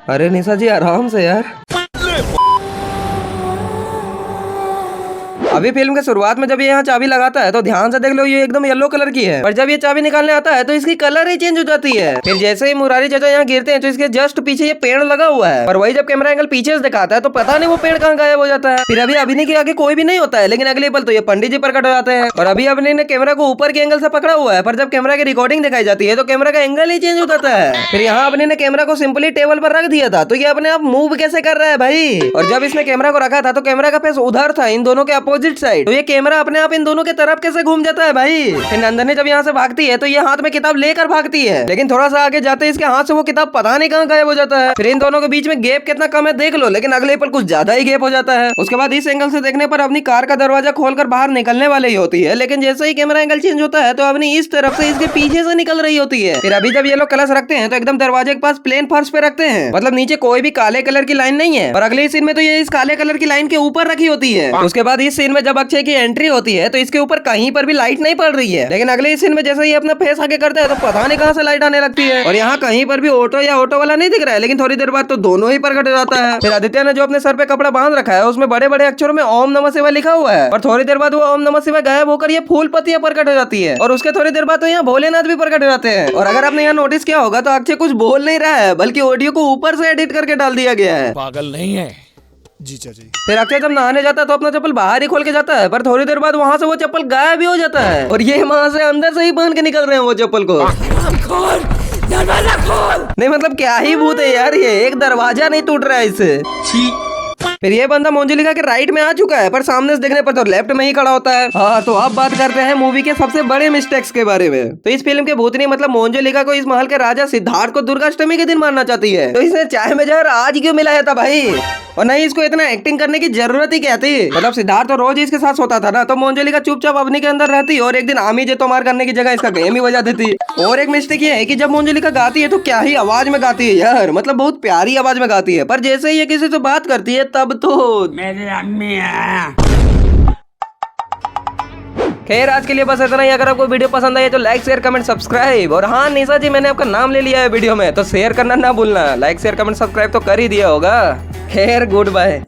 अरे निशा जी आराम से यार। अभी फिल्म के शुरुआत में जब ये यहाँ चाबी लगाता है तो ध्यान से देख लो, ये एकदम येलो कलर की है, पर जब ये चाबी निकालने आता है तो इसकी कलर ही चेंज हो जाती है। फिर जैसे ही मुरारी चाचा यहाँ गिरते हैं तो इसके जस्ट पीछे ये पेड़ लगा हुआ है, पर वही जब कैमरा एंगल पीछे से दिखाता है तो पता नहीं वो पेड़ कहाँ गायब हो जाता है। फिर अभी अभिनय के आगे कोई भी नहीं होता है, लेकिन अगले पल तो ये पंडित जी प्रकट हो जाते हैं। और अभी अभिनय ने कैमरा को ऊपर के एंगल से पकड़ा हुआ है, पर जब कैमरा की रिकॉर्डिंग दिखाई जाती है तो कैमरा का एंगल ही चेंज हो जाता है। फिर यहाँ अभिनय ने कैमरा को सिंपली टेबल पर रख दिया था, तो ये अपने आप मूव कैसे कर रहा है भाई। और जब इसने कैमरा को रखा था तो कैमरा का फेस उधर था, इन दोनों के अपोजिट साइड, तो ये कैमरा अपने आप इन दोनों के तरफ कैसे घूम जाता है भाई। फिर नंदनी जब यहाँ से भागती है तो ये हाथ में किताब लेकर भागती है, लेकिन थोड़ा सा आगे जाते इसके हाथ से वो किताब पता नहीं कहाँ गायब हो जाता है। फिर इन दोनों के बीच में गैप कितना कम है देख लो, लेकिन अगले पल कुछ ज्यादा ही गैप हो जाता है। उसके बाद इस एंगल से देखने पर अपनी कार का दरवाजा खोलकर बाहर निकलने वाली ही होती है, लेकिन जैसे ही कैमरा एंगल चेंज होता है तो अपनी इस तरफ से इसके पीछे से निकल रही होती है। फिर अभी जब ये लोग कलश रखते हैं तो एकदम दरवाजे के पास प्लेन फर्श पे रखते हैं, मतलब नीचे कोई भी काले कलर की लाइन नहीं है। और अगले सीन में तो ये इस काले कलर की लाइन के ऊपर रखी होती है। उसके बाद इस सीन में जब अक्षय की एंट्री होती है तो इसके ऊपर कहीं पर भी लाइट नहीं पड़ रही है, लेकिन अगले सीन में जैसे ही अपना फेस आगे करता है तो पता नहीं कहां से लाइट आने लगती है। और यहाँ कहीं पर भी ऑटो या ऑटो वाला नहीं दिख रहा है, लेकिन थोड़ी देर बाद तो दोनों ही प्रकट हो जाता है। फिर आदित्य ने जो अपने सर पे कपड़ा बांध रखा है उसमें बड़े बड़े अक्षरों में ओम नमः शिवाय लिखा हुआ है, और थोड़ी देर बाद वो ओम नमः शिवाय गायब होकर ये फूल पत्तियां प्रकट हो जाती है, और उसके थोड़ी देर बाद तो यहाँ भोलेनाथ भी प्रकट हो जाते हैं। और अगर आपने यहाँ नोटिस किया होगा तो अक्षय कुछ बोल नहीं रहा है, बल्कि ऑडियो को ऊपर से एडिट करके डाल दिया गया है। पागल नहीं है जीजा जी। फिर अक्षय जब नहाने जाता है तो अपना चप्पल बाहर ही खोल के जाता है, पर थोड़ी देर बाद वहाँ से वो चप्पल गायब भी हो जाता है, और ये वहाँ से अंदर से ही पहन के निकल रहे हैं वो चप्पल को। नहीं मतलब क्या ही भूत है यार, ये एक दरवाजा नहीं टूट रहा है इससे। फिर ये बंदा मोंजुलिका के राइट में आ चुका है, पर सामने से देखने पर तो लेफ्ट में ही खड़ा होता है। हाँ तो अब बात करते हैं मूवी के सबसे बड़े मिस्टेक्स के बारे में। तो इस फिल्म के भूतनी मतलब मोंजुलिका को इस महल के राजा सिद्धार्थ को दुर्गाष्टमी के दिन मारना चाहती है, तो इसने चाय में जहर आज क्यों मिलाया था भाई, और नहीं इसको इतना एक्टिंग करने की जरूरत ही क्या थी। मतलब सिद्धार्थ तो रोज इसके साथ सोता था ना, तो मोंजुलिका चुपचाप अवनी के अंदर रहती और एक दिन आमी जे तो मार करने की जगह इसका गेम ही बजा देती। और एक मिस्टेक ये है कि जब मोंजुलिका गाती है तो क्या ही आवाज में गाती है यार, मतलब बहुत प्यारी आवाज में गाती है, पर जैसे ही ये किसी से बात करती है तब तो मेरी अम्मी है। खैर आज के लिए बस इतना ही। अगर आपको वीडियो पसंद आई तो लाइक शेयर कमेंट सब्सक्राइब, और हाँ निशा जी मैंने आपका नाम ले लिया है वीडियो में, तो शेयर करना ना भूलना। लाइक शेयर कमेंट सब्सक्राइब तो कर ही दिया होगा। खैर गुड बाय।